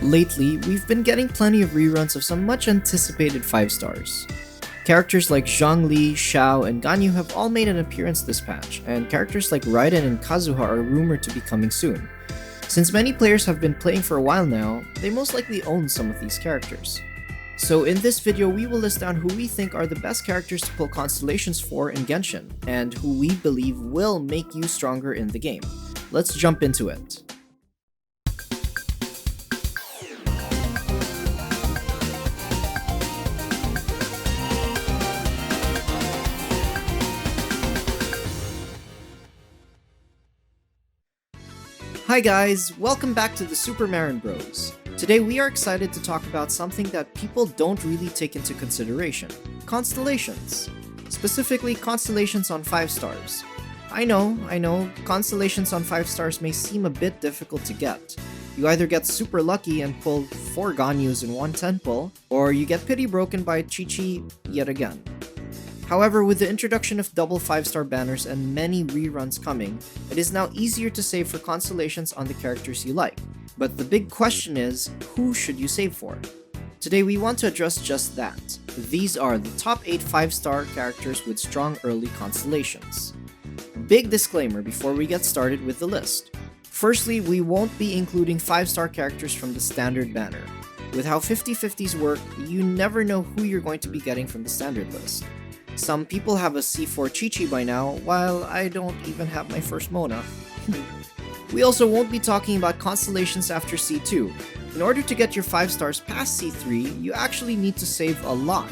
Lately, we've been getting plenty of reruns of some much anticipated 5 stars. Characters like Zhongli, Xiao, and Ganyu have all made an appearance this patch, and characters like Ryden and Kazuha are rumored to be coming soon. Since many players have been playing for a while now, they most likely own some of these characters. So in this video, we will list down who we think are the best characters to pull Constellations for in Genshin, and who we believe will make you stronger in the game. Let's jump into it. Hi guys, welcome back to the Super Marin Bros. Today we are excited to talk about something that people don't really take into consideration: constellations. Specifically, constellations on 5 stars. I know, constellations on 5 stars may seem a bit difficult to get. You either get super lucky and pull 4 Ganyus in one 10 pull, or you get pity broken by Chi-Chi yet again. However, with the introduction of double 5-star banners and many reruns coming, it is now easier to save for constellations on the characters you like. But the big question is, who should you save for? Today we want to address just that. These are the top 8 5-star characters with strong early constellations. Big disclaimer before we get started with the list. Firstly, we won't be including 5-star characters from the standard banner. With how 50/50s work, you never know who you're going to be getting from the standard list. Some people have a C4 Chi-Chi by now, while I don't even have my first Mona. We also won't be talking about constellations after C2. In order to get your 5 stars past C3, you actually need to save a lot.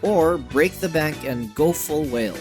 Or break the bank and go full whale.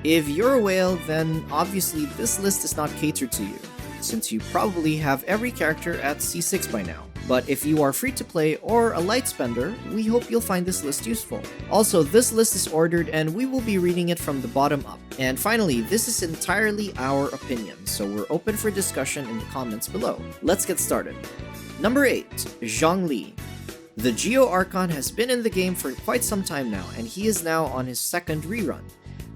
If you're a whale, then obviously this list is not catered to you, since you probably have every character at C6 by now. But if you are free to play or a light spender, we hope you'll find this list useful. Also, this list is ordered and we will be reading it from the bottom up. And finally, this is entirely our opinion, so we're open for discussion in the comments below. Let's get started. Number 8. Zhongli. The Geo Archon has been in the game for quite some time now, and he is now on his second rerun.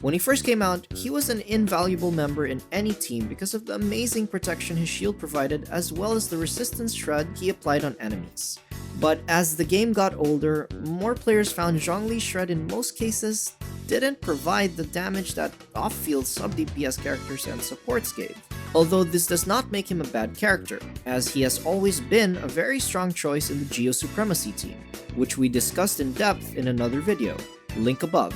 When he first came out, he was an invaluable member in any team because of the amazing protection his shield provided, as well as the resistance shred he applied on enemies. But as the game got older, more players found Zhongli's shred in most cases didn't provide the damage that off-field sub-DPS characters and supports gave. Although this does not make him a bad character, as he has always been a very strong choice in the Geo Supremacy team, which we discussed in depth in another video, link above.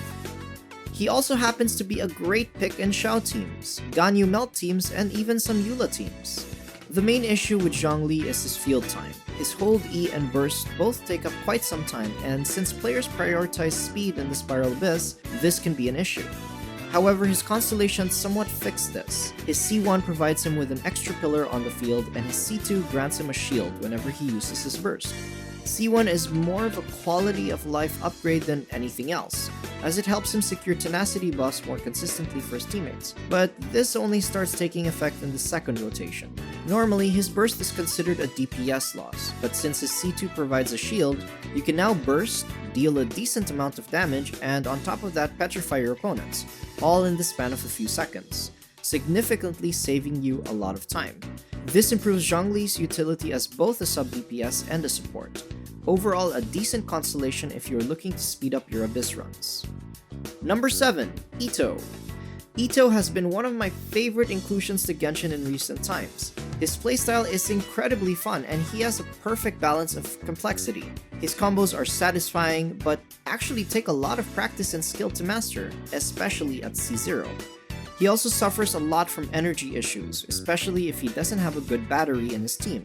He also happens to be a great pick in Xiao teams, Ganyu Melt teams, and even some Eula teams. The main issue with Zhongli is his field time. His hold E and burst both take up quite some time, and since players prioritize speed in the Spiral Abyss, this can be an issue. However, his constellations somewhat fix this. His C1 provides him with an extra pillar on the field, and his C2 grants him a shield whenever he uses his burst. C1 is more of a quality of life upgrade than anything else, as it helps him secure tenacity buffs more consistently for his teammates, but this only starts taking effect in the second rotation. Normally, his burst is considered a DPS loss, but since his C2 provides a shield, you can now burst, deal a decent amount of damage, and on top of that petrify your opponents, all in the span of a few seconds, significantly saving you a lot of time. This improves Zhongli's utility as both a sub-DPS and a support. Overall, a decent constellation if you're looking to speed up your Abyss runs. Number 7. Itto. Itto has been one of my favorite inclusions to Genshin in recent times. His playstyle is incredibly fun and he has a perfect balance of complexity. His combos are satisfying but actually take a lot of practice and skill to master, especially at C0. He also suffers a lot from energy issues, especially if he doesn't have a good battery in his team.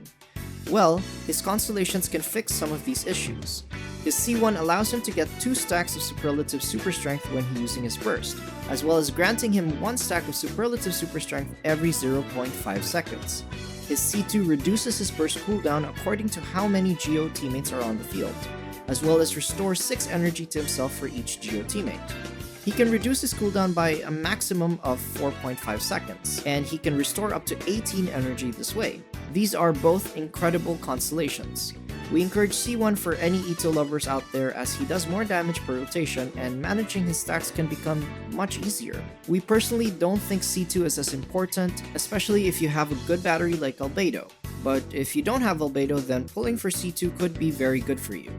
Well, his constellations can fix some of these issues. His C1 allows him to get 2 stacks of superlative super strength when using his burst, as well as granting him 1 stack of superlative super strength every 0.5 seconds. His C2 reduces his burst cooldown according to how many Geo teammates are on the field, as well as restores 6 energy to himself for each Geo teammate. He can reduce his cooldown by a maximum of 4.5 seconds, and he can restore up to 18 energy this way. These are both incredible constellations. We encourage C1 for any Itto lovers out there as he does more damage per rotation and managing his stacks can become much easier. We personally don't think C2 is as important, especially if you have a good battery like Albedo. but if you don't have Albedo, then pulling for C2 could be very good for you.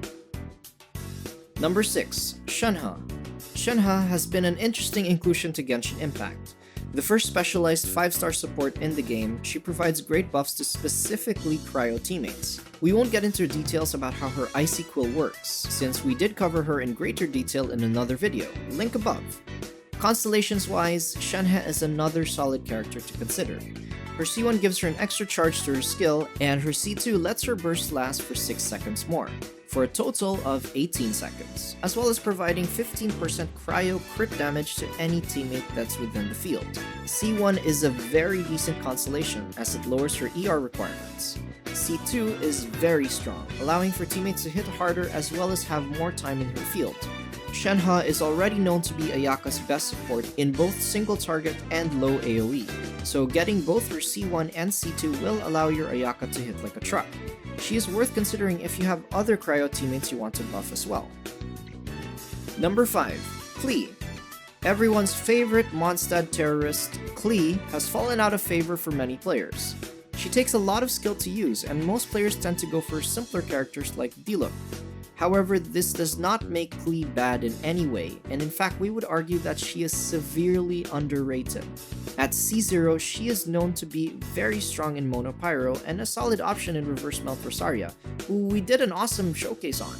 Number 6. Shenha. Shenha has been an interesting inclusion to Genshin Impact. The first specialized 5-star support in the game, she provides great buffs to specifically cryo teammates. We won't get into details about how her Icy Quill works, since we did cover her in greater detail in another video, link above. Constellations-wise, Shenha is another solid character to consider. Her C1 gives her an extra charge to her skill, and her C2 lets her burst last for 6 seconds more, for a total of 18 seconds, as well as providing 15% cryo crit damage to any teammate that's within the field. C1 is a very decent constellation as it lowers her ER requirements. C2 is very strong, allowing for teammates to hit harder as well as have more time in her field. Shenha is already known to be Ayaka's best support in both single target and low AoE, so getting both her C1 and C2 will allow your Ayaka to hit like a truck. She is worth considering if you have other cryo teammates you want to buff as well. Number 5. Klee. Everyone's favorite Mondstadt terrorist, Klee, has fallen out of favor for many players. She takes a lot of skill to use, and most players tend to go for simpler characters like Diluc. However, this does not make Klee bad in any way, and in fact we would argue that she is severely underrated. At C0, she is known to be very strong in Mono Pyro and a solid option in Reverse Melt Rosaria, who we did an awesome showcase on.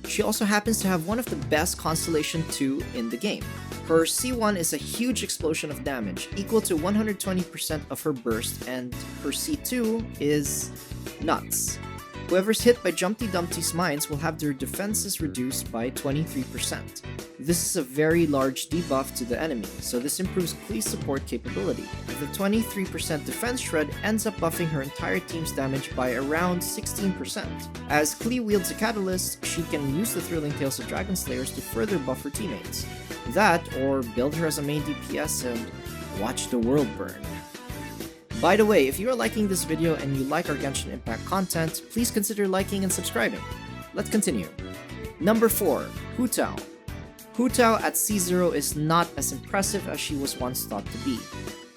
She also happens to have one of the best Constellation 2 in the game. Her C1 is a huge explosion of damage, equal to 120% of her burst, and her C2 is nuts. Whoever's hit by Jumpty Dumpty's mines will have their defenses reduced by 23%. This is a very large debuff to the enemy, so this improves Klee's support capability. The 23% defense shred ends up buffing her entire team's damage by around 16%. As Klee wields a catalyst, she can use the Thrilling Tales of Dragon Slayers to further buff her teammates. That, or build her as a main DPS and watch the world burn. By the way, if you are liking this video and you like our Genshin Impact content, please consider liking and subscribing. Let's continue. Number 4. Hu Tao. Hu Tao at C0 is not as impressive as she was once thought to be.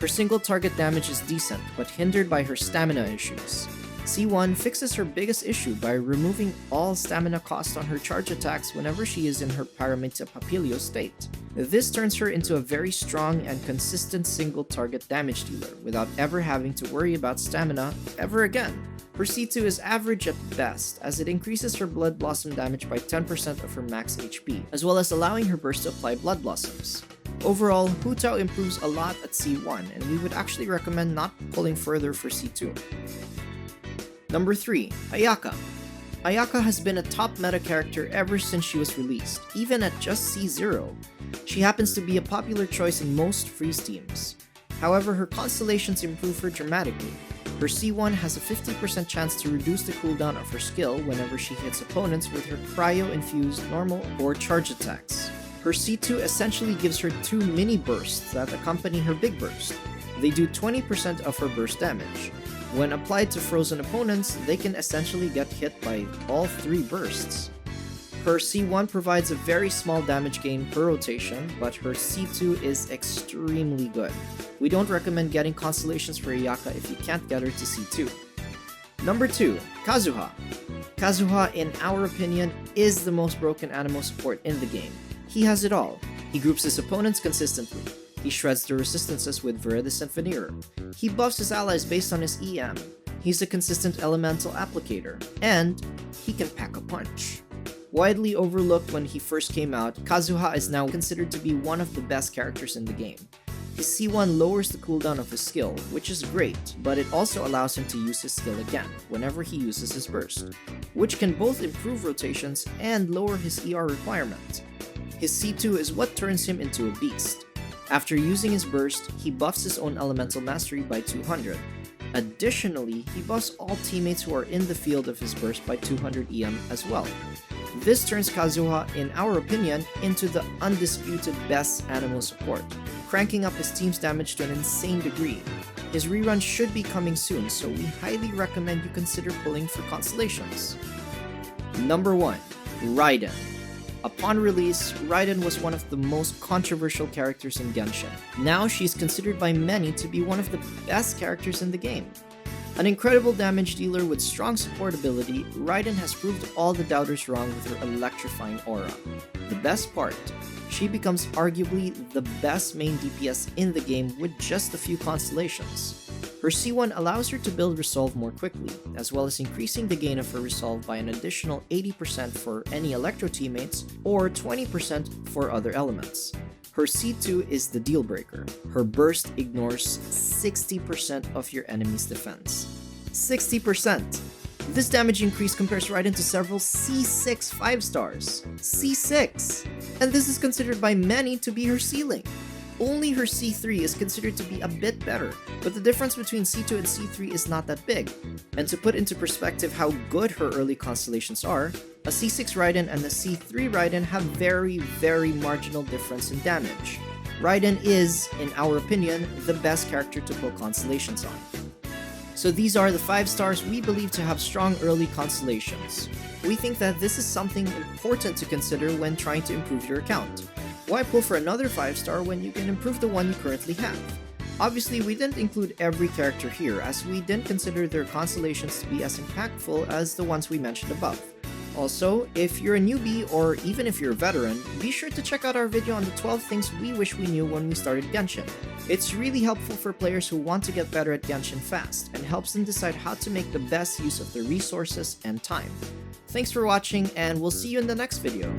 Her single target damage is decent, but hindered by her stamina issues. C1 fixes her biggest issue by removing all stamina cost on her charge attacks whenever she is in her Paramita Papilio state. This turns her into a very strong and consistent single target damage dealer without ever having to worry about stamina ever again. Her C2 is average at best, as it increases her Blood Blossom damage by 10% of her max HP, as well as allowing her burst to apply Blood Blossoms. Overall, Hu Tao improves a lot at C1, and we would actually recommend not pulling further for C2. Number 3. Ayaka. Ayaka has been a top meta character ever since she was released, even at just C0. She happens to be a popular choice in most freeze teams. However, her constellations improve her dramatically. Her C1 has a 50% chance to reduce the cooldown of her skill whenever she hits opponents with her cryo-infused normal or charge attacks. Her C2 essentially gives her 2 mini bursts that accompany her big burst. They do 20% of her burst damage. When applied to frozen opponents, they can essentially get hit by all 3 bursts. Her C1 provides a very small damage gain per rotation, but her C2 is extremely good. We don't recommend getting Constellations for Ayaka if you can't get her to C2. Number 2. Kazuha. Kazuha, in our opinion, is the most broken Anemo support in the game. He has it all. He groups his opponents consistently. He shreds the resistances with Viridescent Veneer. He buffs his allies based on his EM. He's a consistent elemental applicator. And he can pack a punch. Widely overlooked when he first came out, Kazuha is now considered to be one of the best characters in the game. His C1 lowers the cooldown of his skill, which is great, but it also allows him to use his skill again whenever he uses his burst, which can both improve rotations and lower his ER requirement. His C2 is what turns him into a beast. After using his burst, he buffs his own elemental mastery by 200. Additionally, he buffs all teammates who are in the field of his burst by 200 EM as well. This turns Kazuha, in our opinion, into the undisputed best Anemo support, cranking up his team's damage to an insane degree. His rerun should be coming soon, so we highly recommend you consider pulling for Constellations. Number 1. Ryden. Upon release, Ryden was one of the most controversial characters in Genshin. Now she's considered by many to be one of the best characters in the game. An incredible damage dealer with strong support ability, Ryden has proved all the doubters wrong with her electrifying aura. The best part, she becomes arguably the best main DPS in the game with just a few constellations. Her C1 allows her to build Resolve more quickly, as well as increasing the gain of her Resolve by an additional 80% for any Electro teammates or 20% for other elements. Her C2 is the deal breaker. Her burst ignores 60% of your enemy's defense. 60%! This damage increase compares Ryden to several C6 5 stars. C6! And this is considered by many to be her ceiling. Only her C3 is considered to be a bit better, but the difference between C2 and C3 is not that big. And to put into perspective how good her early constellations are, a C6 Ryden and a C3 Ryden have very marginal difference in damage. Ryden is, in our opinion, the best character to pull constellations on. So these are the 5 stars we believe to have strong early constellations. We think that this is something important to consider when trying to improve your account. Why pull for another 5-star when you can improve the one you currently have? Obviously, we didn't include every character here as we didn't consider their constellations to be as impactful as the ones we mentioned above. Also, if you're a newbie or even if you're a veteran, be sure to check out our video on the 12 things we wish we knew when we started Genshin. It's really helpful for players who want to get better at Genshin fast and helps them decide how to make the best use of their resources and time. Thanks for watching, and we'll see you in the next video.